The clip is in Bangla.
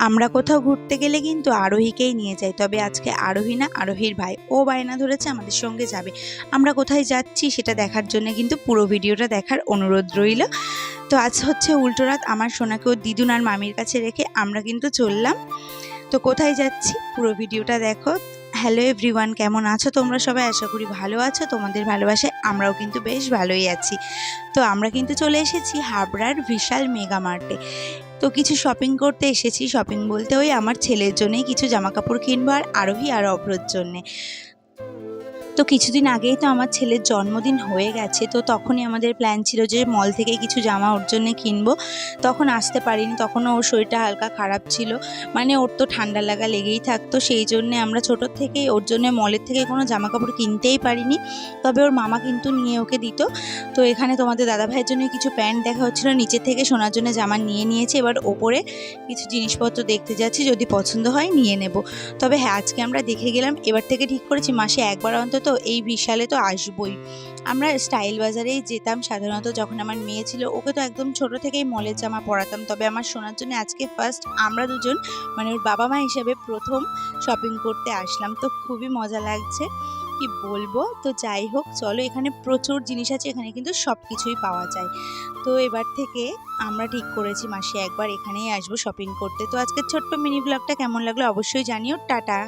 আমরা কোথাও ঘুরতে গেলে কিন্তু আরোহীকেই নিয়ে যাই, তবে আজকে আরোহী না, আরোহীর ভাই ও বায়না ধরেছে আমাদের সঙ্গে যাবে। আমরা কোথায় যাচ্ছি সেটা দেখার জন্য কিন্তু পুরো ভিডিওটা দেখার অনুরোধ রইল। তো আজ হচ্ছে উল্টো রাত, আমার সোনাকে ওর দিদুন আর মামির কাছে রেখে আমরা কিন্তু চললাম। তো কোথায় যাচ্ছি পুরো ভিডিওটা দেখো। হ্যালো এভরিওয়ান, কেমন আছো তোমরা সবাই? আশা করি ভালো আছো। তোমাদের ভালোবাসায় আমরাও কিন্তু বেশ ভালোই আছি। তো আমরা কিন্তু চলে এসেছি হাবড়ার বিশাল মেগা মার্টে। তো কিছু শপিং করতে এসেছি। শপিং বলতে ওই আমার ছেলের জন্যই কিছু জামাকাপড় কিনবো, আর আরোহী আর অভ্রর জন্যে। তো কিছুদিন আগেই তো আমার ছেলের জন্মদিন হয়ে গেছে, তো তখনই আমাদের প্ল্যান ছিল যে মল থেকে কিছু জামা ওর জন্য কিনবো। তখন আসতে পারিনি, তখনও ওর শরীরটা হালকা খারাপ ছিল, মানে ওর তো ঠান্ডা লাগা লেগেই থাকতো। সেই জন্যে আমরা ছোটোর থেকেই ওর জন্য মলের থেকে কোনো জামা কাপড় কিনতেই পারিনি। তবে ওর মামা কিন্তু নিয়ে ওকে দিত। তো এখানে তোমাদের দাদাভাইয়ের জন্য কিছু প্যান্ট দেখা হচ্ছিলো, নিচের থেকে সোনার জন্য জামা নিয়ে নিয়েছে। এবার ওপরে কিছু জিনিসপত্র দেখতে যাচ্ছি, যদি পছন্দ হয় নিয়ে নেব। তবে হ্যাঁ, আজকে আমরা দেখে গেলাম। এবার থেকে ঠিক করেছি মাসে একবার অন্তত এই বিশালে তো আসবই। আমরা স্টাইল বাজারেই যেতাম সাধারণত, যখন আমার মেয়ে ছিল। ওকে তো একদম ছোট থেকেই মলের জামা পরাতাম। তবে আমার সোনার জন্য আজকে ফার্স্ট আমরা দুজন, মানে ওর বাবা মা হিসেবে প্রথম শপিং করতে আসলাম। তো খুবই মজা লাগছে, কি বলবো। তো যাই হোক, চলো, এখানে প্রচুর জিনিস আছে, এখানে কিন্তু সব কিছুই পাওয়া যায়। তো এবার থেকে আমরা ঠিক করেছি মাসে একবার এখানেই আসবো শপিং করতে। তো আজকের ছোট্ট মিনি ব্লগটা কেমন লাগলো অবশ্যই জানিও। টাটা।